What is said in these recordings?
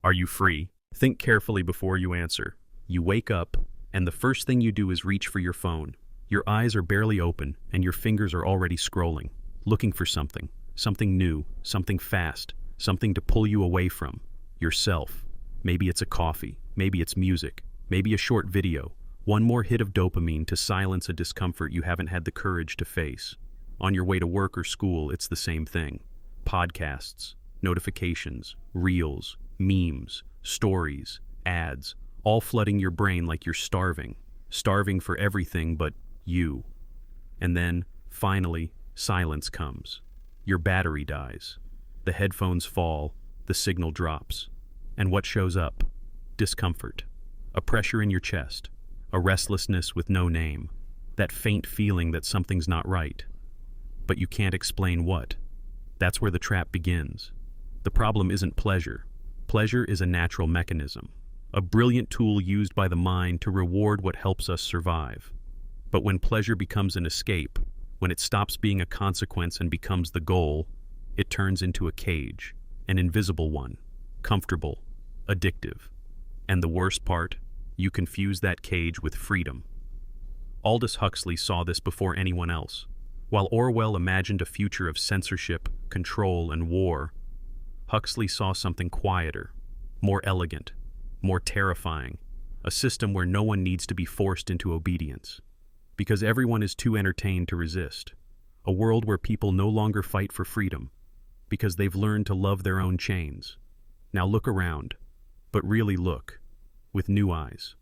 Are you free? Think carefully before you answer. You wake up, and the first thing you do is reach for your phone. Your eyes are barely open, and your fingers are already scrolling, looking for something. Something new, something fast, something to pull you away from yourself. Maybe it's a coffee, maybe it's music, maybe a short video. One more hit of dopamine to silence a discomfort you haven't had the courage to face. On your way to work or school, it's the same thing. Podcasts, notifications, reels, memes, stories, ads, all flooding your brain like you're starving. Starving for everything but you. And then, finally, silence comes. Your battery dies. The headphones fall, the signal drops. And what shows up? Discomfort. A pressure in your chest. A restlessness with no name. That faint feeling that something's not right. But you can't explain what. That's where the trap begins. The problem isn't pleasure. Pleasure is a natural mechanism, a brilliant tool used by the mind to reward what helps us survive. But when pleasure becomes an escape, when it stops being a consequence and becomes the goal, it turns into a cage, an invisible one, comfortable, addictive. And the worst part, you confuse that cage with freedom. Aldous Huxley saw this before anyone else. While Orwell imagined a future of censorship, control, and war, Huxley saw something quieter, more elegant, more terrifying, a system where no one needs to be forced into obedience, because everyone is too entertained to resist, a world where people no longer fight for freedom, because they've learned to love their own chains. Now look around, but really look, with new eyes.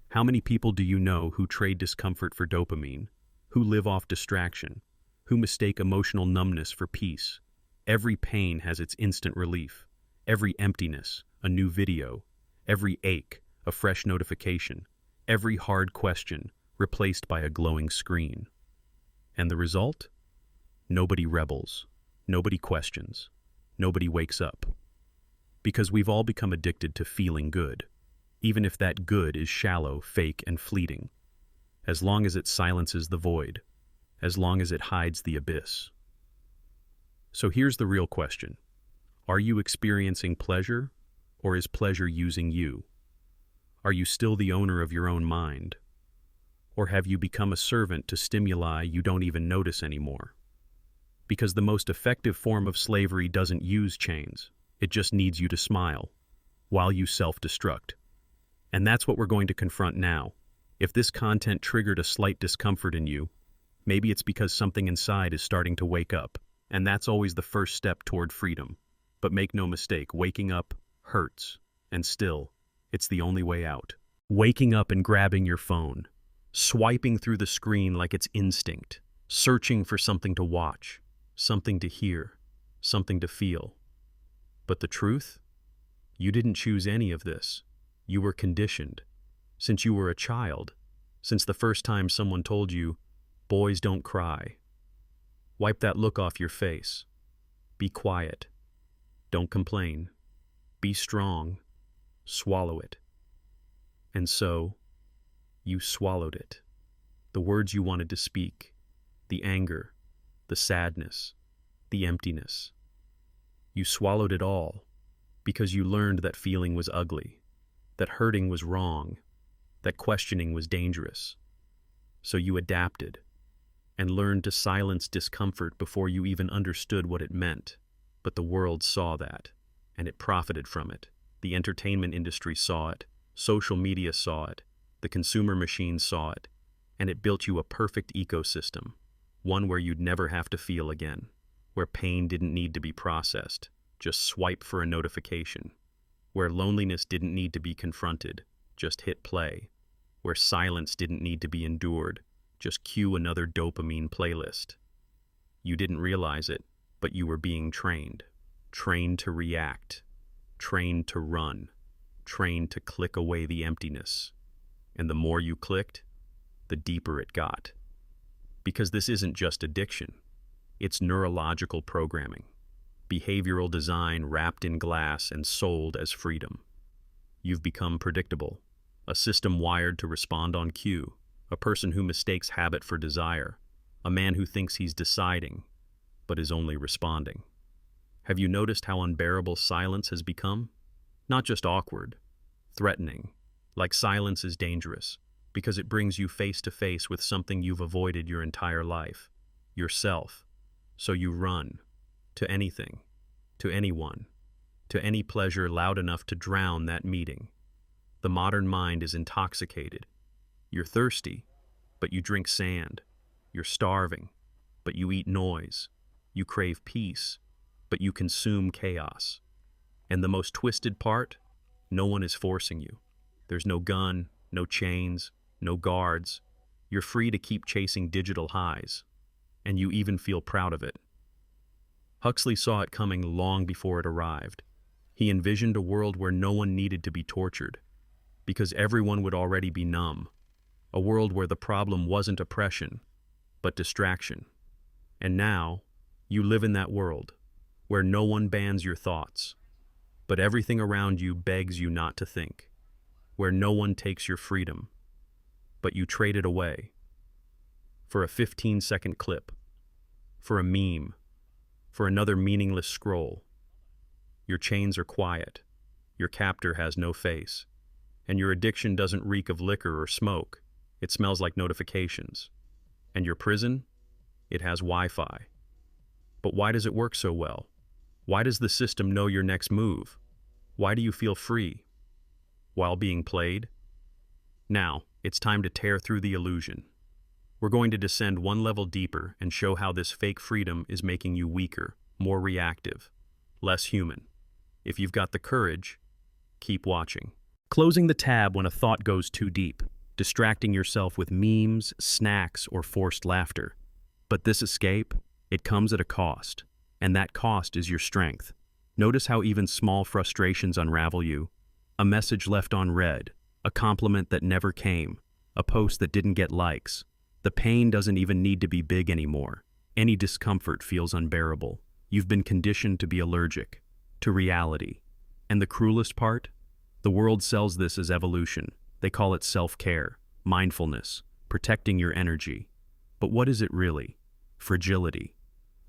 How many people do you know who trade discomfort for dopamine, who live off distraction, who mistake emotional numbness for peace? Every pain has its instant relief. Every emptiness, a new video. Every ache, a fresh notification. Every hard question, replaced by a glowing screen. And the result? Nobody rebels. Nobody questions. Nobody wakes up. Because we've all become addicted to feeling good, even if that good is shallow, fake, and fleeting. As long as it silences the void. As long as it hides the abyss. So here's the real question. Are you experiencing pleasure, or is pleasure using you? Are you still the owner of your own mind? Or have you become a servant to stimuli you don't even notice anymore? Because the most effective form of slavery doesn't use chains. It just needs you to smile, while you self-destruct. And that's what we're going to confront now. If this content triggered a slight discomfort in you, maybe it's because something inside is starting to wake up. And that's always the first step toward freedom. But make no mistake, waking up hurts. And still, it's the only way out. Waking up and grabbing your phone. Swiping through the screen like it's instinct. Searching for something to watch. Something to hear. Something to feel. But the truth? You didn't choose any of this. You were conditioned. Since you were a child. Since the first time someone told you, boys don't cry. Wipe that look off your face. Be quiet. Don't complain. Be strong. Swallow it. And so, you swallowed it. The words you wanted to speak. The anger. The sadness. The emptiness. You swallowed it all because you learned that feeling was ugly, that hurting was wrong, that questioning was dangerous. So you adapted. And learned to silence discomfort before you even understood what it meant. But the world saw that, and it profited from it. The entertainment industry saw it, social media saw it, the consumer machines saw it, and it built you a perfect ecosystem, one where you'd never have to feel again, where pain didn't need to be processed, just swipe for a notification, where loneliness didn't need to be confronted, just hit play, where silence didn't need to be endured, just cue another dopamine playlist. You didn't realize it, but you were being trained. Trained to react. Trained to run. Trained to click away the emptiness. And the more you clicked, the deeper it got. Because this isn't just addiction. It's neurological programming. Behavioral design wrapped in glass and sold as freedom. You've become predictable. A system wired to respond on cue. A person who mistakes habit for desire, a man who thinks he's deciding, but is only responding. Have you noticed how unbearable silence has become? Not just awkward, threatening, like silence is dangerous, because it brings you face to face with something you've avoided your entire life, yourself. So you run, to anything, to anyone, to any pleasure loud enough to drown that meeting. The modern mind is intoxicated. You're thirsty, but you drink sand. You're starving, but you eat noise. You crave peace, but you consume chaos. And the most twisted part? No one is forcing you. There's no gun, no chains, no guards. You're free to keep chasing digital highs, and you even feel proud of it. Huxley saw it coming long before it arrived. He envisioned a world where no one needed to be tortured, because everyone would already be numb. A world where the problem wasn't oppression, but distraction. And now, you live in that world, where no one bans your thoughts, but everything around you begs you not to think, where no one takes your freedom, but you trade it away. For a 15-second clip, for a meme, for another meaningless scroll. Your chains are quiet, your captor has no face, and your addiction doesn't reek of liquor or smoke, it smells like notifications. And your prison? It has Wi-Fi. But why does it work so well? Why does the system know your next move? Why do you feel free? While being played? Now, it's time to tear through the illusion. We're going to descend one level deeper and show how this fake freedom is making you weaker, more reactive, less human. If you've got the courage, keep watching. Closing the tab when a thought goes too deep, distracting yourself with memes, snacks, or forced laughter. But this escape, it comes at a cost, and that cost is your strength. Notice how even small frustrations unravel you. A message left unread, a compliment that never came, a post that didn't get likes. The pain doesn't even need to be big anymore. Any discomfort feels unbearable. You've been conditioned to be allergic, to reality. And the cruelest part? The world sells this as evolution. They call it self-care, mindfulness, protecting your energy. But what is it really? Fragility.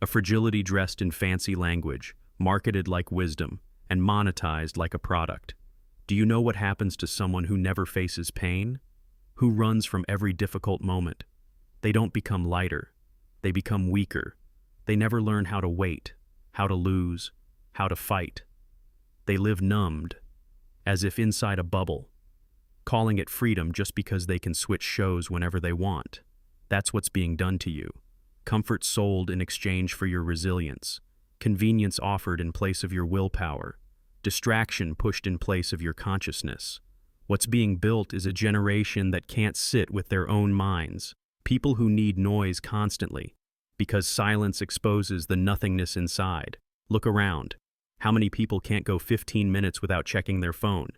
A fragility dressed in fancy language, marketed like wisdom, and monetized like a product. Do you know what happens to someone who never faces pain? Who runs from every difficult moment? They don't become lighter. They become weaker. They never learn how to wait, how to lose, how to fight. They live numbed, as if inside a bubble, calling it freedom just because they can switch shows whenever they want. That's what's being done to you. Comfort sold in exchange for your resilience. Convenience offered in place of your willpower. Distraction pushed in place of your consciousness. What's being built is a generation that can't sit with their own minds. People who need noise constantly, because silence exposes the nothingness inside. Look around. How many people can't go 15 minutes without checking their phone?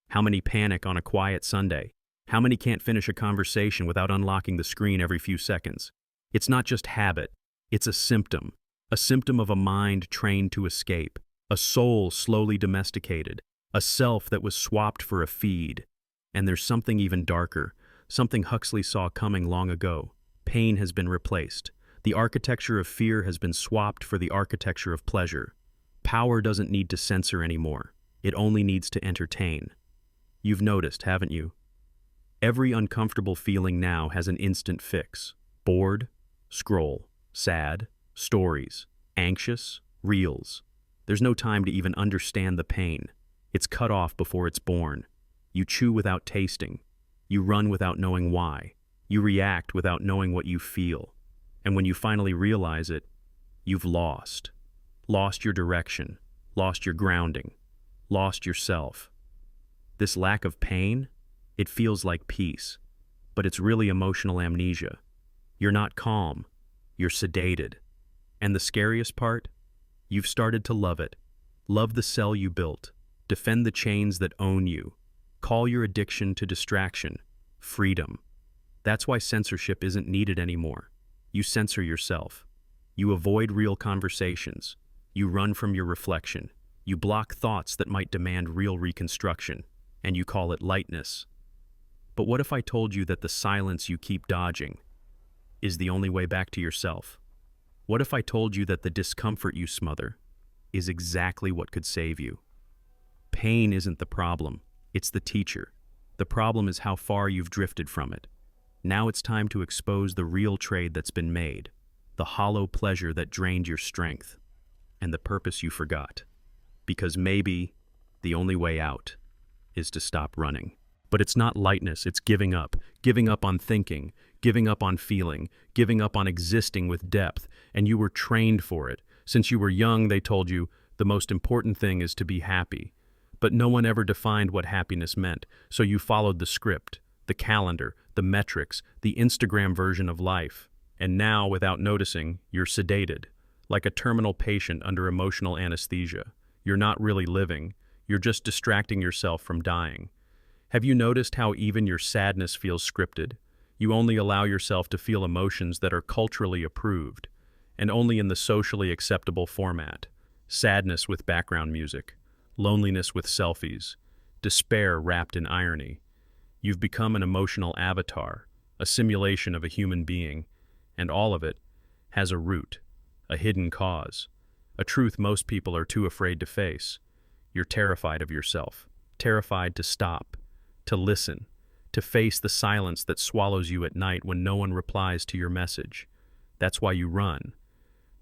How many panic on a quiet Sunday? How many can't finish a conversation without unlocking the screen every few seconds? It's not just habit, it's a symptom of a mind trained to escape, a soul slowly domesticated, a self that was swapped for a feed. And there's something even darker, something Huxley saw coming long ago. Pain has been replaced. The architecture of fear has been swapped for the architecture of pleasure. Power doesn't need to censor anymore. It only needs to entertain. You've noticed, haven't you? Every uncomfortable feeling now has an instant fix. Bored, scroll. Sad, stories. Anxious, reels. There's no time to even understand the pain. It's cut off before it's born. You chew without tasting. You run without knowing why. You react without knowing what you feel. And when you finally realize it, you've lost. Lost your direction. Lost your grounding. Lost yourself. This lack of pain, it feels like peace, but it's really emotional amnesia. You're not calm. You're sedated. And the scariest part? You've started to love it. Love the cell you built. Defend the chains that own you. Call your addiction to distraction freedom. That's why censorship isn't needed anymore. You censor yourself. You avoid real conversations. You run from your reflection. You block thoughts that might demand real reconstruction, and you call it lightness. But what if I told you that the silence you keep dodging is the only way back to yourself? What if I told you that the discomfort you smother is exactly what could save you? Pain isn't the problem, it's the teacher. The problem is how far you've drifted from it. Now it's time to expose the real trade that's been made, the hollow pleasure that drained your strength, and the purpose you forgot. Because maybe the only way out is to stop running. But it's not lightness, it's giving up on thinking, giving up on feeling, giving up on existing with depth, and you were trained for it. Since you were young, they told you the most important thing is to be happy. But no one ever defined what happiness meant, so you followed the script, the calendar, the metrics, the Instagram version of life. And now, without noticing, you're sedated, like a terminal patient under emotional anesthesia. You're not really living, you're just distracting yourself from dying. Have you noticed how even your sadness feels scripted? You only allow yourself to feel emotions that are culturally approved, and only in the socially acceptable format. Sadness with background music, loneliness with selfies, despair wrapped in irony. You've become an emotional avatar, a simulation of a human being, and all of it has a root, a hidden cause, a truth most people are too afraid to face. You're terrified of yourself, terrified to stop, to listen, to face the silence that swallows you at night when no one replies to your message. That's why you run.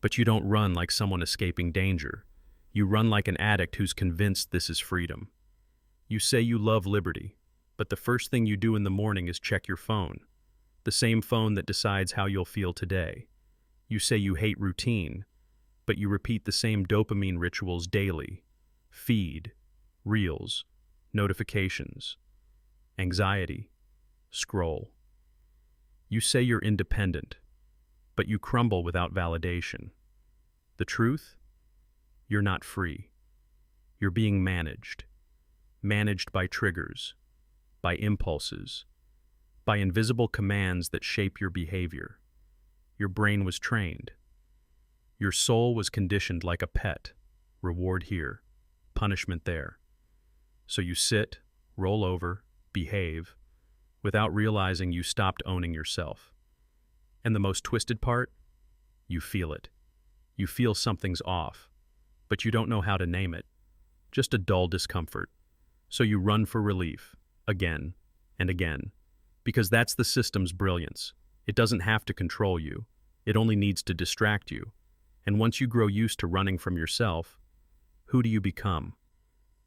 But you don't run like someone escaping danger. You run like an addict who's convinced this is freedom. You say you love liberty, but the first thing you do in the morning is check your phone, the same phone that decides how you'll feel today. You say you hate routine, but you repeat the same dopamine rituals daily. Feed, reels, notifications, anxiety, scroll. You say you're independent, but you crumble without validation. The truth? You're not free. You're being managed by triggers, by impulses, by invisible commands that shape your behavior. Your brain was trained. Your soul was conditioned like a pet, reward here, punishment there. So you sit, roll over, behave, without realizing you stopped owning yourself. And the most twisted part? You feel it. You feel something's off, but you don't know how to name it. Just a dull discomfort. So you run for relief, again and again, because that's the system's brilliance. It doesn't have to control you. It only needs to distract you. And once you grow used to running from yourself, who do you become?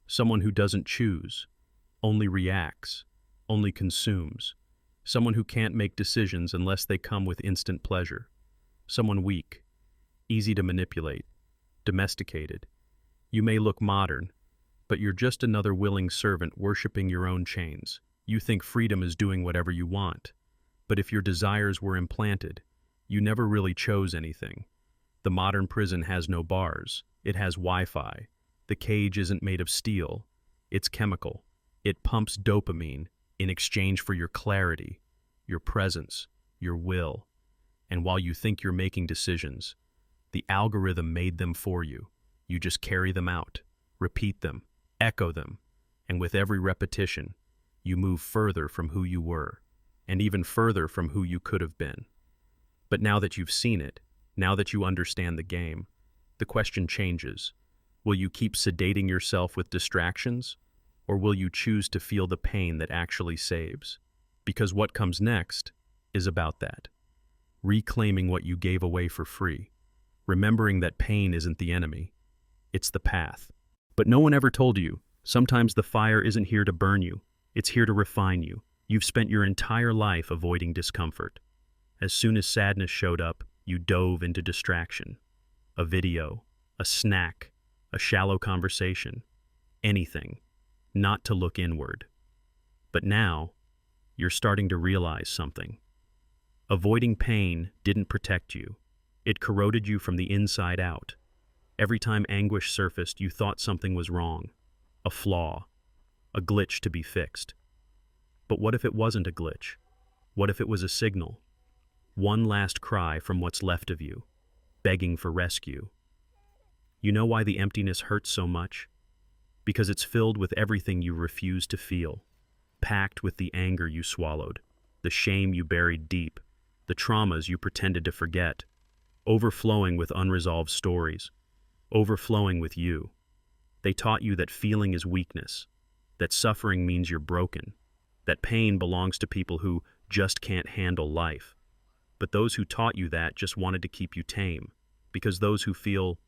Someone who doesn't choose, only reacts, only consumes. Someone who can't make decisions unless they come with instant pleasure. Someone weak, easy to manipulate, domesticated. You may look modern, but you're just another willing servant worshiping your own chains. You think freedom is doing whatever you want, but if your desires were implanted, you never really chose anything. The modern prison has no bars. It has Wi-Fi. The cage isn't made of steel. It's chemical. It pumps dopamine in exchange for your clarity, your presence, your will. And while you think you're making decisions, the algorithm made them for you. You just carry them out, repeat them, echo them, and with every repetition, you move further from who you were, and even further from who you could have been. But now that you've seen it, now that you understand the game, the question changes. Will you keep sedating yourself with distractions, or will you choose to feel the pain that actually saves? Because what comes next is about that. Reclaiming what you gave away for free. Remembering that pain isn't the enemy. It's the path. But no one ever told you, sometimes the fire isn't here to burn you. It's here to refine you. You've spent your entire life avoiding discomfort. As soon as sadness showed up, you dove into distraction. A video, a snack, a shallow conversation, anything, not to look inward. But now, you're starting to realize something. Avoiding pain didn't protect you. It corroded you from the inside out. Every time anguish surfaced, you thought something was wrong, a flaw, a glitch to be fixed. But what if it wasn't a glitch? What if it was a signal? One last cry from what's left of you, begging for rescue. You know why the emptiness hurts so much? Because it's filled with everything you refuse to feel, packed with the anger you swallowed, the shame you buried deep, the traumas you pretended to forget, overflowing with unresolved stories, overflowing with you. They taught you that feeling is weakness, that suffering means you're broken, that pain belongs to people who just can't handle life. But those who taught you that just wanted to keep you tame, because those who feel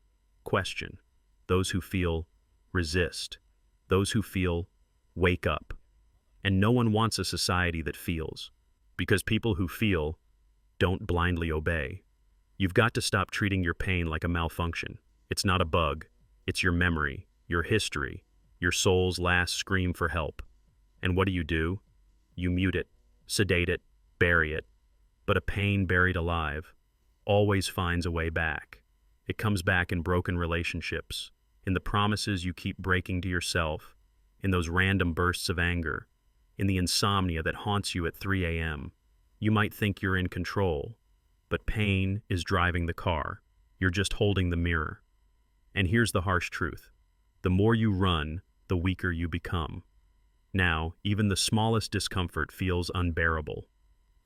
question, those who feel resist, those who feel wake up. And no one wants a society that feels, because people who feel don't blindly obey. You've got to stop treating your pain like a malfunction. It's not a bug. It's your memory, your history, your soul's last scream for help. And what do? You mute it, sedate it, bury it. But a pain buried alive always finds a way back. It comes back in broken relationships, in the promises you keep breaking to yourself, in those random bursts of anger, in the insomnia that haunts you at 3 a.m. You might think you're in control, but pain is driving the car. You're just holding the mirror. And here's the harsh truth. The more you run, the weaker you become. Now, even the smallest discomfort feels unbearable.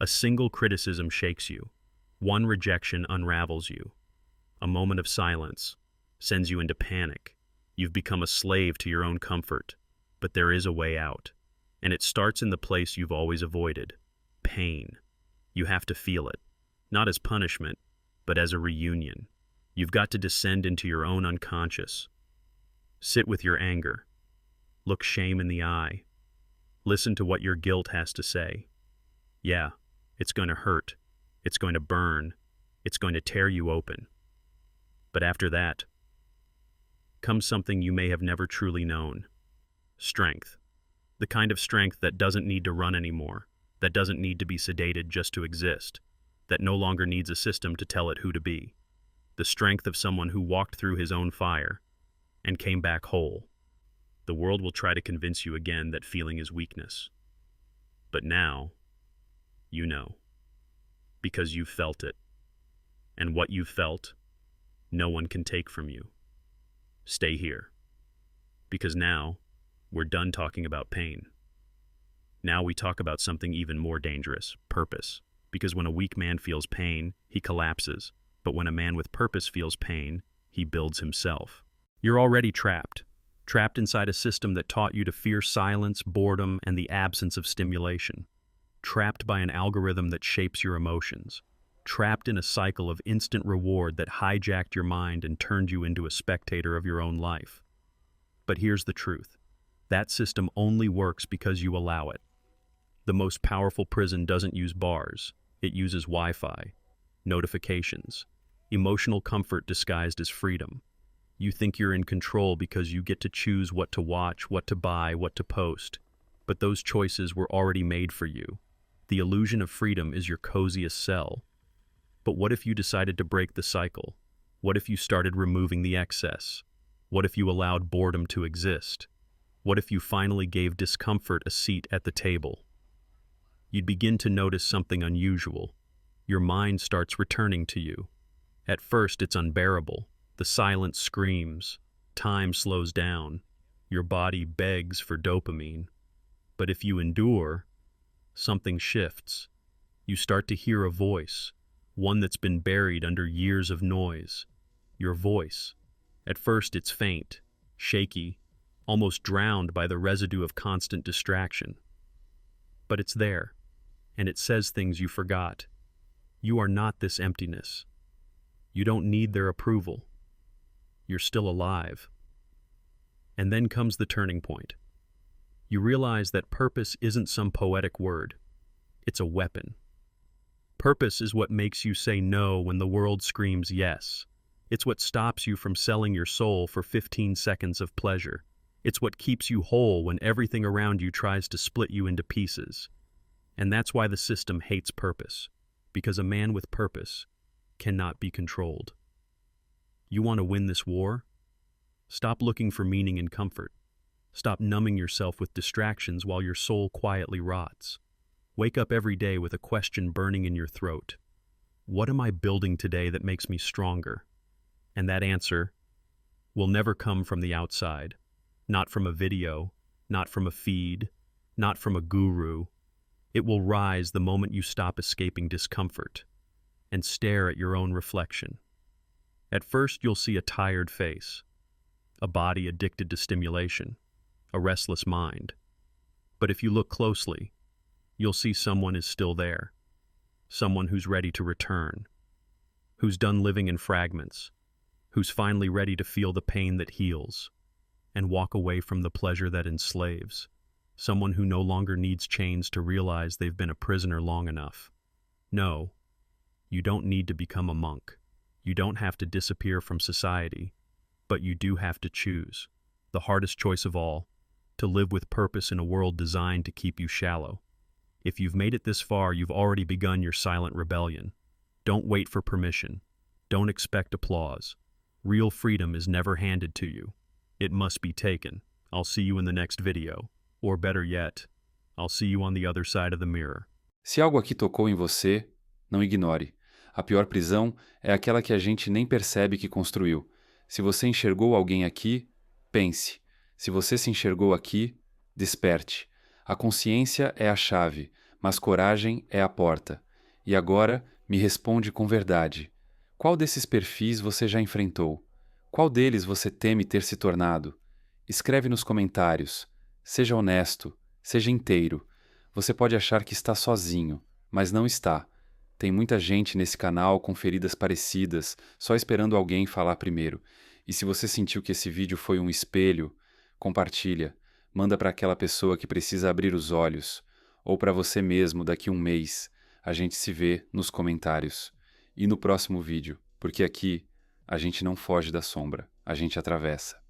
A single criticism shakes you. One rejection unravels you. A moment of silence sends you into panic. You've become a slave to your own comfort. But there is a way out. And it starts in the place you've always avoided. Pain. You have to feel it. Not as punishment, but as a reunion. You've got to descend into your own unconscious. Sit with your anger. Look shame in the eye. Listen to what your guilt has to say. Yeah, it's going to hurt. It's going to burn. It's going to tear you open. But after that comes something you may have never truly known. Strength. The kind of strength that doesn't need to run anymore, that doesn't need to be sedated just to exist, that no longer needs a system to tell it who to be. The strength of someone who walked through his own fire and came back whole. The world will try to convince you again that feeling is weakness. But now, you know, because you've felt it. And what you've felt, no one can take from you. Stay here. Because now, we're done talking about pain. Now we talk about something even more dangerous, purpose. Because when a weak man feels pain, he collapses. But when a man with purpose feels pain, he builds himself. You're already trapped. Trapped inside a system that taught you to fear silence, boredom, and the absence of stimulation. Trapped by an algorithm that shapes your emotions. Trapped in a cycle of instant reward that hijacked your mind and turned you into a spectator of your own life. But here's the truth. That system only works because you allow it. The most powerful prison doesn't use bars. It uses Wi-Fi, notifications, emotional comfort disguised as freedom. You think you're in control because you get to choose what to watch, what to buy, what to post. But those choices were already made for you. The illusion of freedom is your coziest cell. But what if you decided to break the cycle? What if you started removing the excess? What if you allowed boredom to exist? What if you finally gave discomfort a seat at the table? You'd begin to notice something unusual. Your mind starts returning to you. At first, it's unbearable. The silence screams. Time slows down. Your body begs for dopamine. But if you endure, something shifts. You start to hear a voice, one that's been buried under years of noise. Your voice. At first, it's faint, shaky, almost drowned by the residue of constant distraction. But it's there, and it says things you forgot. You are not this emptiness. You don't need their approval. You're still alive. And then comes the turning point. You realize that purpose isn't some poetic word. It's a weapon. Purpose is what makes you say no when the world screams yes. It's what stops you from selling your soul for 15 seconds of pleasure. It's what keeps you whole when everything around you tries to split you into pieces. And that's why the system hates purpose. Because a man with purpose cannot be controlled. You want to win this war? Stop looking for meaning and comfort. Stop numbing yourself with distractions while your soul quietly rots. Wake up every day with a question burning in your throat. What am I building today that makes me stronger? And that answer will never come from the outside. Not from a video, not from a feed, not from a guru. It will rise the moment you stop escaping discomfort and stare at your own reflection. At first, you'll see a tired face, a body addicted to stimulation, a restless mind. But if you look closely, you'll see someone is still there, someone who's ready to return, who's done living in fragments, who's finally ready to feel the pain that heals and walk away from the pleasure that enslaves, someone who no longer needs chains to realize they've been a prisoner long enough. No, you don't need to become a monk. You don't have to disappear from society, but you do have to choose, the hardest choice of all, to live with purpose in a world designed to keep you shallow. If you've made it this far, you've already begun your silent rebellion. Don't wait for permission. Don't expect applause. Real freedom is never handed to you. It must be taken. I'll see you in the next video. Or better yet, I'll see you on the other side of the mirror. Se algo aqui tocou em você, não ignore. A pior prisão é aquela que a gente nem percebe que construiu. Se você enxergou alguém aqui, pense. Se você se enxergou aqui, desperte. A consciência é a chave, mas coragem é a porta. E agora, me responde com verdade. Qual desses perfis você já enfrentou? Qual deles você teme ter se tornado? Escreve nos comentários. Seja honesto, seja inteiro. Você pode achar que está sozinho, mas não está. Tem muita gente nesse canal com feridas parecidas, só esperando alguém falar primeiro. E se você sentiu que esse vídeo foi um espelho, compartilha. Manda para aquela pessoa que precisa abrir os olhos. Ou para você mesmo daqui a um mês. A gente se vê nos comentários. E no próximo vídeo, porque aqui a gente não foge da sombra, a gente atravessa.